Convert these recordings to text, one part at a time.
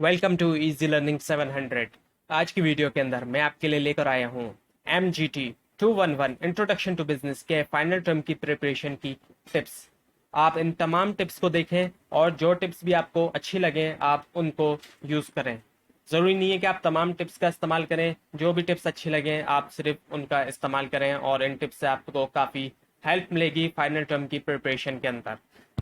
Welcome to easy learning 700। आज की video के अंदर मैं आपके लिए लेकर आया हूँ MGT 211 इंट्रोडक्शन टू बिजनेस के फाइनल टर्म की प्रिपरेशन की टिप्स। आप इन तमाम टिप्स को देखें और जो टिप्स भी आपको अच्छी लगे आप उनको यूज़ करें। ज़रूरी नहीं है कि आप तमाम टिप्स का इस्तेमाल करें, जो भी टिप्स अच्छी लगे आप सिर्फ उनका इस्तेमाल करें और इन टिप्स से आपको काफ़ी हेल्प मिलेगी फाइनल टर्म की प्रिपरेशन के अंदर।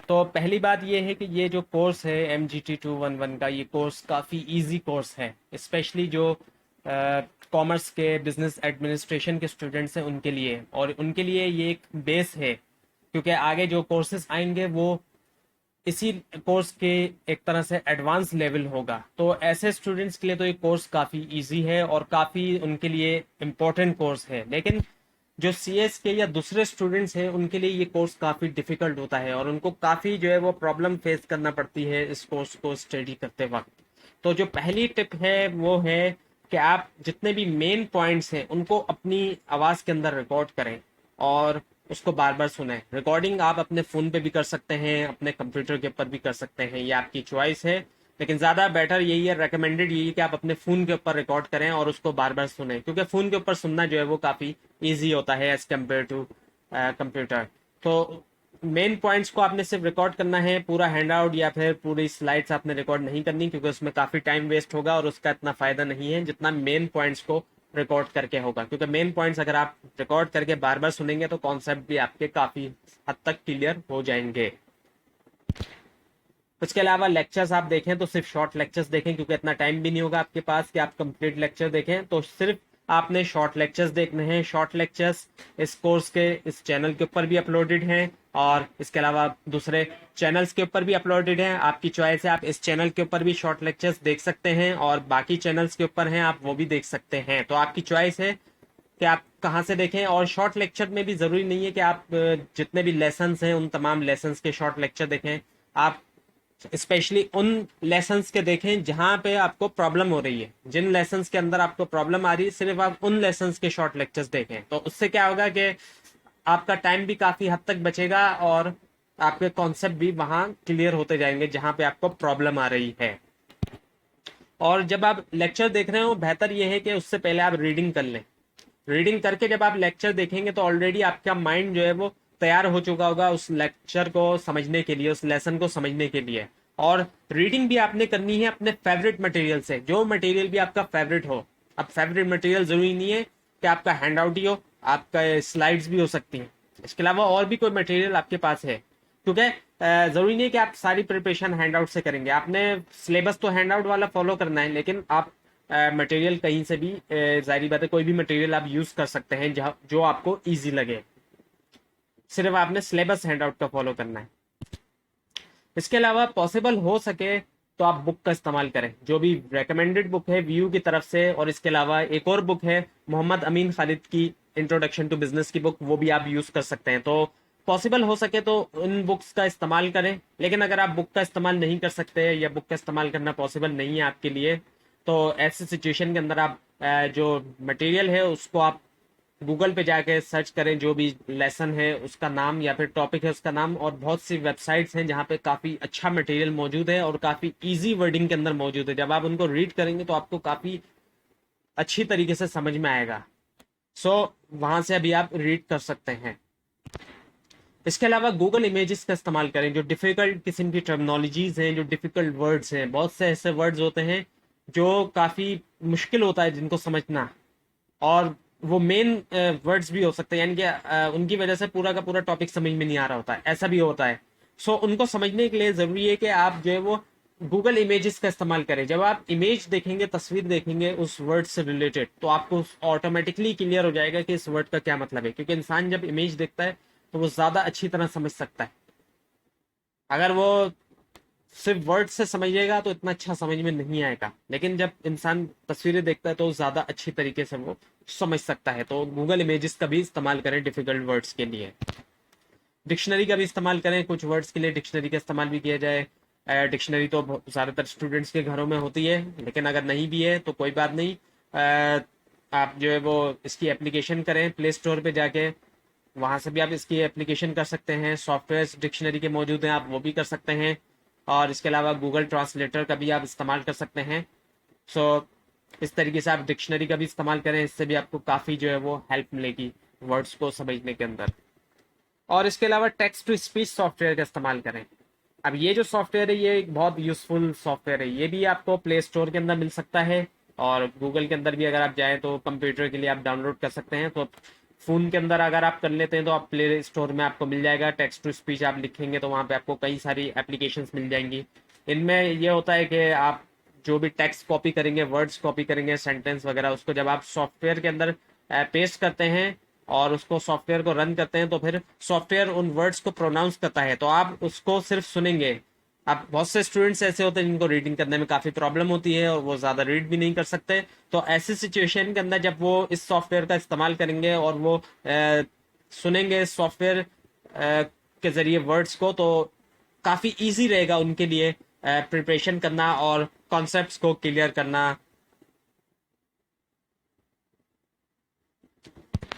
तो पहली बात ये है कि ये जो कोर्स है MGT 211 का, ये कोर्स काफ़ी इजी कोर्स है, स्पेशली जो कॉमर्स के बिजनेस एडमिनिस्ट्रेशन के स्टूडेंट्स हैं उनके लिए, और उनके लिए ये एक बेस है क्योंकि आगे जो कोर्सेज आएंगे वो इसी कोर्स के एक तरह से एडवांस लेवल होगा। तो ऐसे स्टूडेंट्स के लिए तो ये कोर्स काफ़ी इजी है और काफ़ी उनके लिए इम्पोर्टेंट कोर्स है। लेकिन जो CS के या दूसरे स्टूडेंट्स हैं उनके लिए ये कोर्स काफ़ी डिफिकल्ट होता है और उनको काफ़ी जो है वो प्रॉब्लम फेस करना पड़ती है इस कोर्स को स्टडी करते वक्त। तो जो पहली टिप है वो है कि आप जितने भी मेन पॉइंट्स हैं उनको अपनी आवाज़ के अंदर रिकॉर्ड करें और उसको बार बार सुने। रिकॉर्डिंग आप अपने फ़ोन पे भी कर सकते हैं, अपने कंप्यूटर के ऊपर भी कर सकते हैं, ये आपकी चॉइस है। लेकिन ज़्यादा बेटर यही है, रेकमेंडेड यही है कि आप अपने फ़ोन के ऊपर रिकॉर्ड करें और उसको बार बार सुने, क्योंकि फ़ोन के ऊपर सुनना जो है वो काफ़ी ईजी होता है एज़ कम्पेयर टू कंप्यूटर। तो मेन पॉइंट्स को आपने सिर्फ रिकॉर्ड करना है, पूरा हैंड आउट या फिर पूरी स्लाइड्स आपने रिकॉर्ड नहीं करनी, क्योंकि उसमें काफ़ी टाइम वेस्ट होगा और उसका इतना फ़ायदा नहीं है जितना मेन पॉइंट्स को रिकॉर्ड करके होगा। क्योंकि मेन पॉइंट्स अगर आप रिकॉर्ड करके बार बार सुनेंगे तो कॉन्सेप्ट भी आपके काफ़ी हद तक क्लियर हो जाएंगे। उसके अलावा लेक्चर्स आप देखें तो सिर्फ शॉर्ट लेक्चर्स देखें, क्योंकि इतना टाइम भी नहीं होगा आपके पास कि आप कंप्लीट लेक्चर देखें। तो सिर्फ आपने शॉर्ट लेक्चर्स देखने हैं। शॉर्ट लेक्चर्स इस कोर्स के इस चैनल के ऊपर भी अपलोडेड हैं और इसके अलावा दूसरे चैनल्स के ऊपर भी अपलोडेड हैं। आपकी चॉइस है, आप इस चैनल के ऊपर भी शॉर्ट लेक्चर्स देख सकते हैं और बाकी चैनल्स के ऊपर हैं आप वो भी देख सकते हैं। तो आपकी चॉइस है कि आप कहाँ से देखें। और शॉर्ट लेक्चर में भी ज़रूरी नहीं है कि आप जितने भी लेसन्स हैं उन तमाम लेसन्स के शॉर्ट लेक्चर देखें। आप स्पेशली उन लेसन्स के देखें जहां पे आपको प्रॉब्लम हो रही है। जिन लेसन्स के अंदर आपको प्रॉब्लम आ रही है सिर्फ आप उन लेसन्स के शॉर्ट लेक्चर्स देखें। तो उससे क्या होगा कि आपका टाइम भी काफ़ी हद तक बचेगा और आपके कॉन्सेप्ट भी वहां क्लियर होते जाएंगे जहां पे आपको प्रॉब्लम आ रही है। और जब आप लेक्चर देख रहे हो बेहतर यह है कि उससे पहले आप रीडिंग कर लें। रीडिंग करके जब आप लेक्चर देखेंगे तो ऑलरेडी आपका माइंड जो है वो तैयार हो चुका होगा उस लेक्चर को समझने के लिए, उस लेसन को समझने के लिए। और रीडिंग भी आपने करनी है अपने फेवरेट मटेरियल से, जो मटेरियल भी आपका फेवरेट हो। अब फेवरेट मटेरियल जरूरी नहीं है कि आपका हैंड आउट ही हो, आपका स्लाइड्स भी हो सकती हैं। इसके अलावा और भी कोई मटेरियल आपके पास है, क्योंकि जरूरी नहीं है कि आप सारी प्रिपरेशन हैंड आउट से करेंगे। आपने सिलेबस तो हैंड आउट वाला फॉलो करना है, लेकिन आप मटेरियल कहीं से भी जाहिर बात है कोई भी मटेरियल आप यूज कर सकते हैं जहाँ जो आपको इजी लगे। सिर्फ आपने सिलेबस हैंड आउट का फॉलो करना है। इसके अलावा पॉसिबल हो सके तो आप बुक का इस्तेमाल करें, जो भी रेकमेंडेड बुक है व्यू की तरफ से। और इसके अलावा एक और बुक है मोहम्मद अमीन खालिद की इंट्रोडक्शन टू बिजनेस की बुक, वो भी आप यूज कर सकते हैं। तो पॉसिबल हो सके तो उन बुक्स का इस्तेमाल करें। लेकिन अगर आप बुक का इस्तेमाल नहीं कर सकते या बुक का इस्तेमाल करना पॉसिबल नहीं है आपके लिए, तो ऐसी सिचुएशन के अंदर आप जो मटेरियल है उसको आप गूगल पे जाके सर्च करें, जो भी लेसन है उसका नाम या फिर टॉपिक है उसका नाम। और बहुत सी वेबसाइट्स हैं जहाँ पे काफ़ी अच्छा मटेरियल मौजूद है और काफ़ी इजी वर्डिंग के अंदर मौजूद है। जब आप उनको रीड करेंगे तो आपको काफ़ी अच्छी तरीके से समझ में आएगा। सो वहाँ से अभी आप रीड कर सकते हैं। इसके अलावा गूगल इमेजेस का इस्तेमाल करें। जो डिफिकल्ट किस्म की टर्मिनोलॉजीज हैं, जो डिफिकल्ट वर्ड्स हैं, बहुत से ऐसे वर्ड्स होते हैं जो काफ़ी मुश्किल होता है जिनको समझना, और वो मेन वर्ड्स भी हो सकते हैं, यानी कि उनकी वजह से पूरा का पूरा टॉपिक समझ में नहीं आ रहा होता है, ऐसा भी होता है। सो उनको समझने के लिए ज़रूरी है कि आप जो है वो गूगल इमेजेस का इस्तेमाल करें। जब आप इमेज देखेंगे, तस्वीर देखेंगे उस वर्ड से रिलेटेड, तो आपको ऑटोमेटिकली क्लियर हो जाएगा कि इस वर्ड का क्या मतलब है, क्योंकि इंसान जब इमेज देखता है तो वो ज़्यादा अच्छी तरह समझ सकता है। अगर वो सिर्फ वर्ड से समझिएगा तो इतना अच्छा समझ में नहीं आएगा, लेकिन जब इंसान तस्वीरें देखता है तो ज़्यादा अच्छी तरीके से वो समझ सकता है। तो गूगल इमेजेस का भी इस्तेमाल करें डिफिकल्ट वर्ड्स के लिए। डिक्शनरी का भी इस्तेमाल करें, कुछ वर्ड्स के लिए डिक्शनरी का इस्तेमाल भी किया जाए। डिक्शनरी तो ज़्यादातर स्टूडेंट्स के घरों में होती है, लेकिन अगर नहीं भी है तो कोई बात नहीं। आप जो है वो इसकी एप्लीकेशन करें प्ले स्टोर पे जाके, वहाँ से भी आप इसकी एप्लीकेशन कर सकते हैं। सॉफ्टवेयर डिक्शनरी के मौजूद हैं, आप वो भी कर सकते हैं। और इसके अलावा गूगल ट्रांसलेटर का भी आप इस्तेमाल कर सकते हैं। सो इस तरीके से आप डिक्शनरी का भी इस्तेमाल करें, इससे भी आपको काफ़ी जो है वो हेल्प मिलेगी वर्ड्स को समझने के अंदर। और इसके अलावा टेक्स्ट टू स्पीच सॉफ्टवेयर का इस्तेमाल करें। अब ये जो सॉफ्टवेयर है ये एक बहुत यूजफुल सॉफ्टवेयर है, ये भी आपको प्ले स्टोर के अंदर मिल सकता है और गूगल के अंदर भी अगर आप जाएं तो कंप्यूटर के लिए आप डाउनलोड कर सकते हैं। तो फ़ोन के अंदर अगर आप कर लेते हैं तो आप प्ले स्टोर में आपको मिल जाएगा। टेक्स्ट टू स्पीच आप लिखेंगे तो वहाँ पे आपको कई सारी एप्लीकेशंस मिल जाएंगी। इनमें ये होता है कि आप जो भी टेक्स्ट कॉपी करेंगे, वर्ड्स कॉपी करेंगे, सेंटेंस वगैरह, उसको जब आप सॉफ्टवेयर के अंदर पेस्ट करते हैं और उसको सॉफ्टवेयर को रन करते हैं तो फिर सॉफ्टवेयर उन वर्ड्स को प्रोनाउंस करता है, तो आप उसको सिर्फ सुनेंगे। अब बहुत से स्टूडेंट्स ऐसे होते हैं जिनको रीडिंग करने में काफ़ी प्रॉब्लम होती है और वो ज़्यादा रीड भी नहीं कर सकते। तो ऐसी सिचुएशन के अंदर जब वो इस सॉफ्टवेयर का इस्तेमाल करेंगे और वो सुनेंगे सॉफ्टवेयर के ज़रिए वर्ड्स को, तो काफ़ी इजी रहेगा उनके लिए प्रिपरेशन करना और कॉन्सेप्ट्स को क्लियर करना।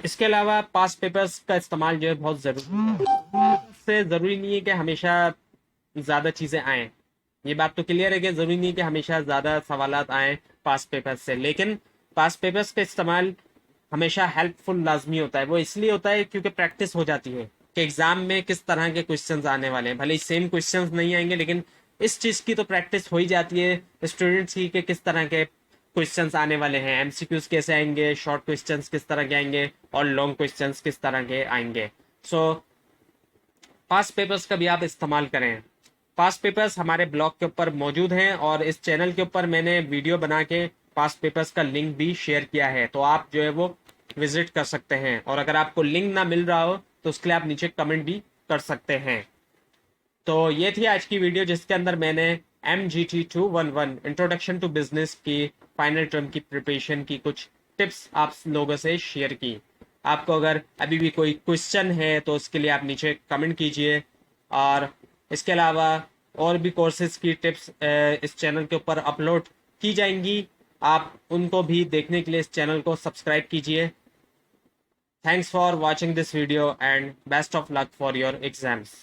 इसके अलावा पास्ट पेपर्स का इस्तेमाल जो है बहुत ज़रूरी है। से ज़रूरी नहीं है कि हमेशा ज़्यादा चीज़ें आएँ, ये बात तो क्लियर है कि ज़रूरी नहीं है कि हमेशा ज़्यादा सवालात आएँ पास्ट पेपर्स से, लेकिन पास्ट पेपर्स का इस्तेमाल हमेशा हेल्पफुल लाजमी होता है। वो इसलिए होता है क्योंकि प्रैक्टिस हो जाती है कि एग्जाम में किस तरह के क्वेश्चंस आने वाले हैं। भले ही सेम क्वेश्चंस नहीं आएंगे लेकिन इस चीज़ की तो प्रैक्टिस हो ही जाती है स्टूडेंट्स की कि किस तरह के क्वेश्चंस आने वाले हैं, एमसीक्यूज कैसे आएंगे, शॉर्ट क्वेश्चंस किस तरह के आएंगे और लॉन्ग क्वेश्चंस किस तरह के आएंगे। सो पास्ट पेपर्स का भी आप इस्तेमाल करें। पास्ट पेपर्स हमारे ब्लॉग के ऊपर मौजूद हैं और इस चैनल के ऊपर मैंने वीडियो बना के पास्ट पेपर्स का लिंक भी शेयर किया है, तो आप जो है वो विजिट कर सकते हैं। और अगर आपको लिंक ना मिल रहा हो तो उसके लिए आप नीचे कमेंट भी कर सकते हैं। तो ये थी आज की वीडियो जिसके अंदर मैंने MGT211 इंट्रोडक्शन टू बिजनेस की फाइनल टर्म की प्रिपरेशन की कुछ टिप्स आप लोगों से शेयर की। आपको अगर अभी भी कोई क्वेश्चन है तो उसके लिए आप नीचे कमेंट कीजिए। और इसके अलावा और भी कोर्सेज की टिप्स इस चैनल के ऊपर अपलोड की जाएंगी, आप उनको भी देखने के लिए इस चैनल को सब्सक्राइब कीजिए। Thanks for watching this video and best of luck for your exams.